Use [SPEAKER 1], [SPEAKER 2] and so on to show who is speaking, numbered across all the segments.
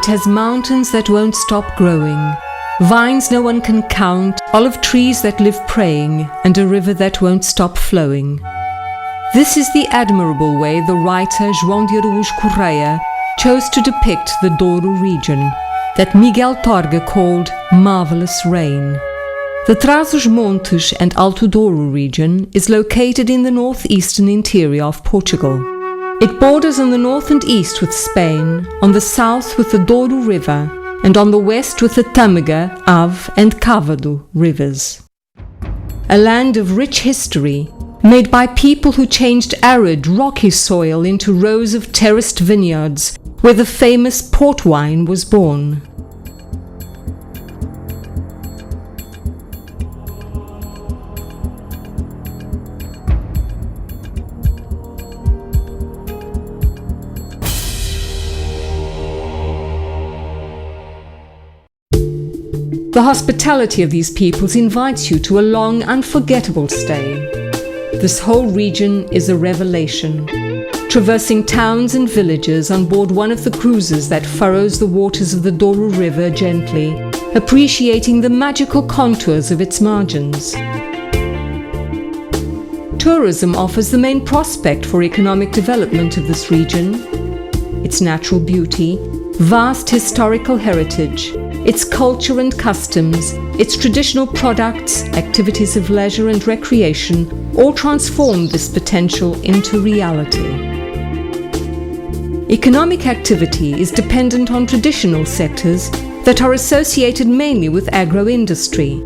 [SPEAKER 1] It has mountains that won't stop growing, vines no one can count, olive trees that live praying, and a river that won't stop flowing. This is the admirable way the writer João de Araújo Correia chose to depict the Douro region, that Miguel Torga called marvelous rain. The Trás-os-Montes and Alto Douro region is located in the northeastern interior of Portugal. It borders on the north and east with Spain, on the south with the Douro River, and on the west with the Tâmega, Ave and Cávado rivers. A land of rich history, made by people who changed arid, rocky soil into rows of terraced vineyards, where the famous port wine was born. The hospitality of these peoples invites you to a long, unforgettable stay. This whole region is a revelation. Traversing towns and villages on board one of the cruises that furrows the waters of the Douro River gently, appreciating the magical contours of its margins. Tourism offers the main prospect for economic development of this region. Its natural beauty, vast historical heritage, its culture and customs, its traditional products, activities of leisure and recreation all transform this potential into reality. Economic activity is dependent on traditional sectors that are associated mainly with agro-industry,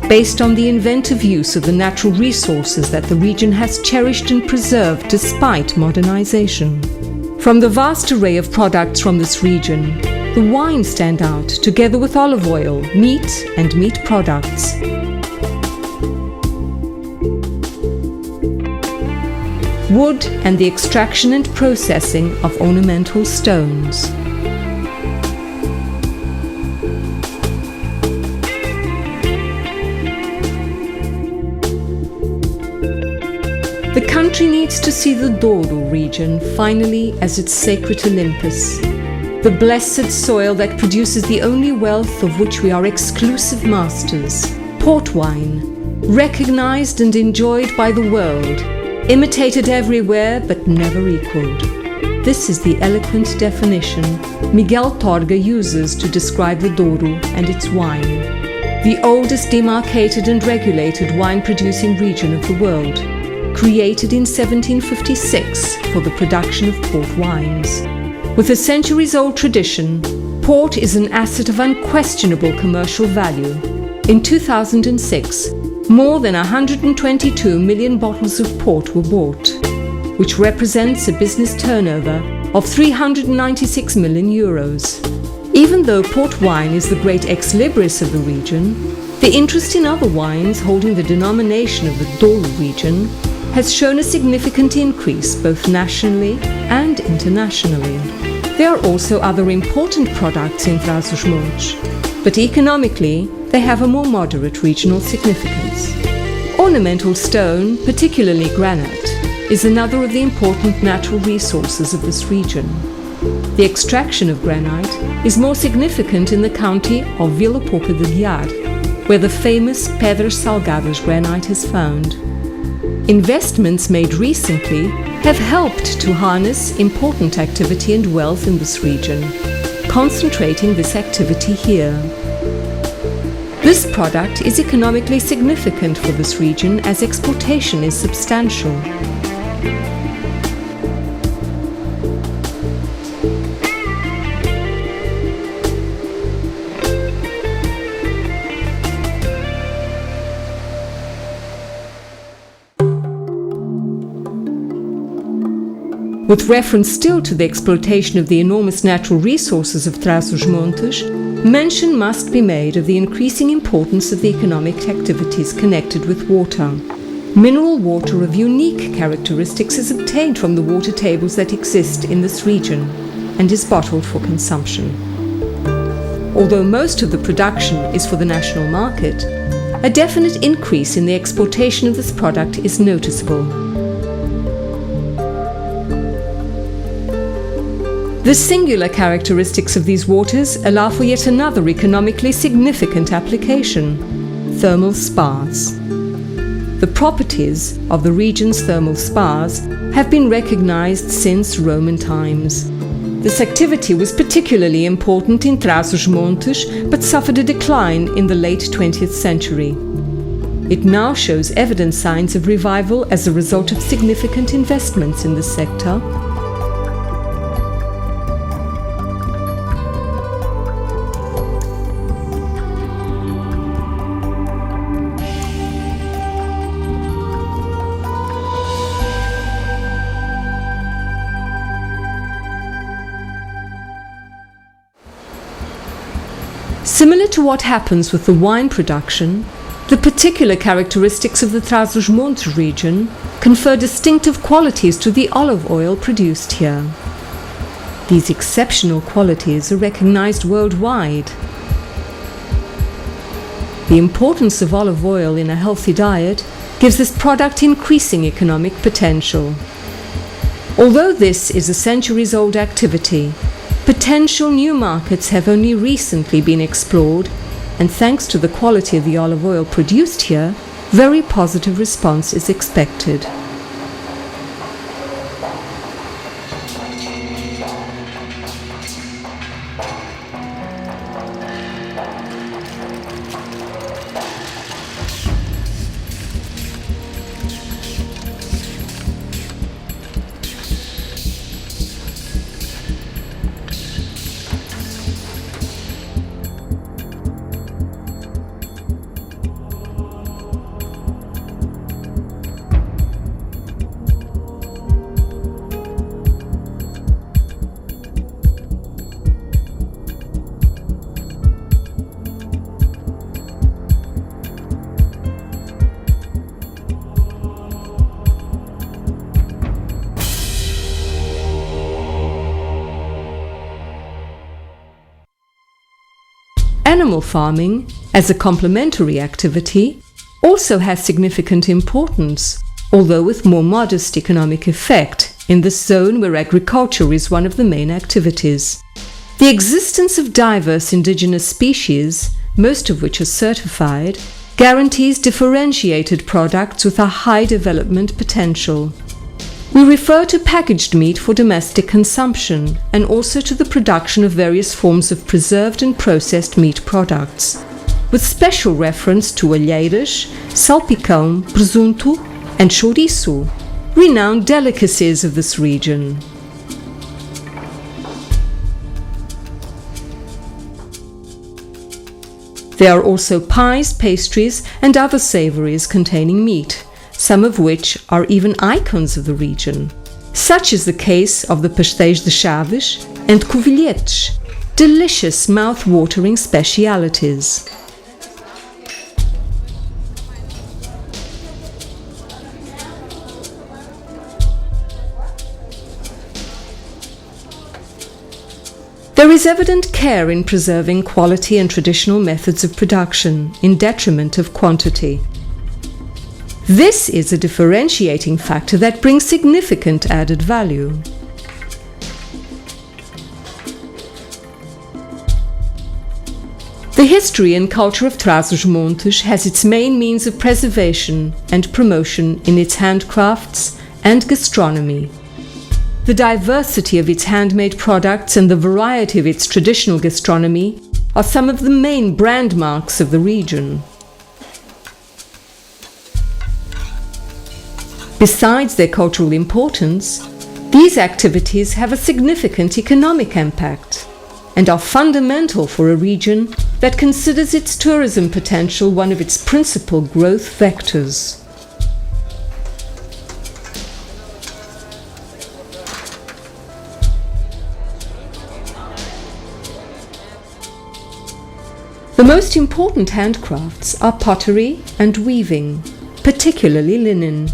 [SPEAKER 1] based on the inventive use of the natural resources that the region has cherished and preserved despite modernization. From the vast array of products from this region, the wines stand out together with olive oil, meat and meat products. Wood and the extraction and processing of ornamental stones. The country needs to see the Douro region finally as its sacred Olympus, the blessed soil that produces the only wealth of which we are exclusive masters, port wine, recognized and enjoyed by the world, imitated everywhere but never equaled. This is the eloquent definition Miguel Torga uses to describe the Douro and its wine, the oldest demarcated and regulated wine-producing region of the world, created in 1756 for the production of port wines. With a centuries-old tradition, port is an asset of unquestionable commercial value. In 2006, more than 122 million bottles of port were bought, which represents a business turnover of 396 million euros. Even though port wine is the great ex libris of the region, the interest in other wines holding the denomination of the Douro region has shown a significant increase both nationally and internationally. There are also other important products in Trás-os-Montes, but economically they have a more moderate regional significance. Ornamental stone, particularly granite, is another of the important natural resources of this region. The extraction of granite is more significant in the county of Vila Pouca de Guiar, where the famous Pedras Salgadas granite is found. Investments made recently have helped to harness important activity and wealth in this region, concentrating this activity here. This product is economically significant for this region as exportation is substantial. With reference still to the exploitation of the enormous natural resources of Trás-os-Montes, mention must be made of the increasing importance of the economic activities connected with water. Mineral water of unique characteristics is obtained from the water tables that exist in this region and is bottled for consumption. Although most of the production is for the national market, a definite increase in the exportation of this product is noticeable. The singular characteristics of these waters allow for yet another economically significant application: thermal spas. The properties of the region's thermal spas have been recognized since Roman times. This activity was particularly important in Trás-os-Montes, but suffered a decline in the late 20th century. It now shows evident signs of revival as a result of significant investments in the sector. Similar to what happens with the wine production, the particular characteristics of the Trás-os-Montes region confer distinctive qualities to the olive oil produced here. These exceptional qualities are recognized worldwide. The importance of olive oil in a healthy diet gives this product increasing economic potential. Although this is a centuries-old activity, potential new markets have only recently been explored, and thanks to the quality of the olive oil produced here, very positive response is expected. Animal farming, as a complementary activity, also has significant importance, although with more modest economic effect, in the zone where agriculture is one of the main activities. The existence of diverse indigenous species, most of which are certified, guarantees differentiated products with a high development potential. We refer to packaged meat for domestic consumption and also to the production of various forms of preserved and processed meat products, with special reference to alheiras, salpicão, presunto and chouriço, renowned delicacies of this region. There are also pies, pastries and other savouries containing meat, some of which are even icons of the region. Such is the case of the pastéis de chaves and covilhetes, delicious mouth-watering specialities. There is evident care in preserving quality and traditional methods of production in detriment of quantity. This is a differentiating factor that brings significant added value. The history and culture of Trás-os-Montes has its main means of preservation and promotion in its handcrafts and gastronomy. The diversity of its handmade products and the variety of its traditional gastronomy are some of the main brand marks of the region. Besides their cultural importance, these activities have a significant economic impact and are fundamental for a region that considers its tourism potential one of its principal growth vectors. The most important handcrafts are pottery and weaving, particularly linen.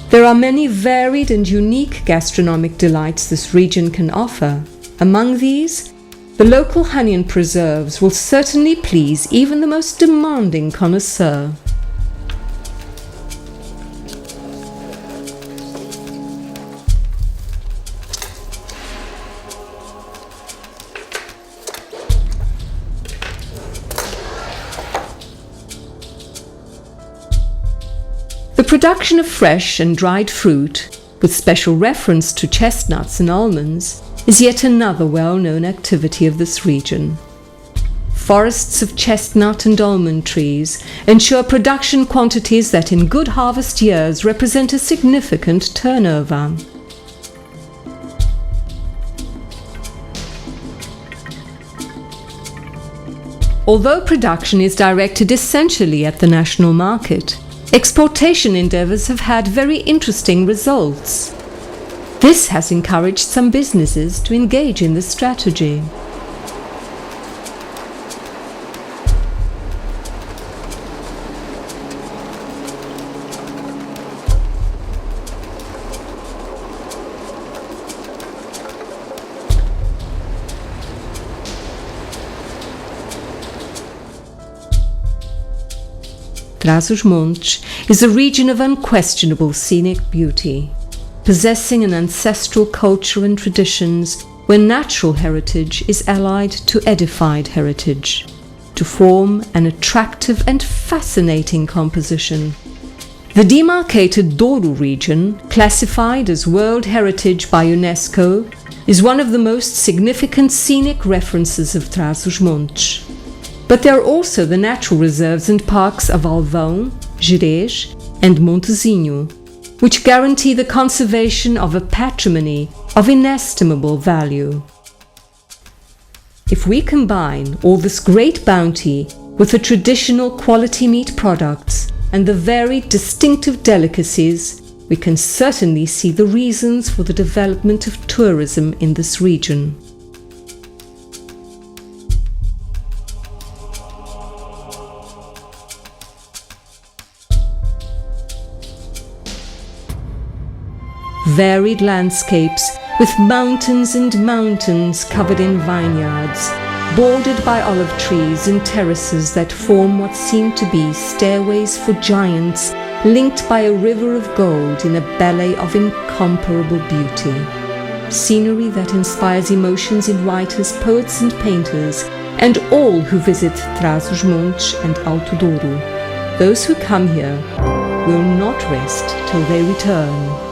[SPEAKER 1] There are many varied and unique gastronomic delights this region can offer. Among these, The local honey and preserves will certainly please even the most demanding connoisseur. The production of fresh and dried fruit, with special reference to chestnuts and almonds, is yet another well-known activity of this region. Forests of chestnut and almond trees ensure production quantities that in good harvest years represent a significant turnover. Although production is directed essentially at the national market, exportation endeavors have had very interesting results. This has encouraged some businesses to engage in this strategy. Trás-os-Montes is a region of unquestionable scenic beauty, possessing an ancestral culture and traditions where natural heritage is allied to edified heritage, to form an attractive and fascinating composition. The demarcated Douro region, classified as World Heritage by UNESCO, is one of the most significant scenic references of Trás-os-Montes. But there are also the natural reserves and parks of Alto, Gerês and Montezinho, which guarantee the conservation of a patrimony of inestimable value. If we combine all this great bounty with the traditional quality meat products and the varied distinctive delicacies, we can certainly see the reasons for the development of tourism in this region. Varied landscapes with mountains and mountains covered in vineyards, bordered by olive trees and terraces that form what seem to be stairways for giants, linked by a river of gold in a ballet of incomparable beauty. Scenery that inspires emotions in writers, poets and painters, and all who visit Trás-os-Montes and Alto Douro. Those who come here will not rest till they return.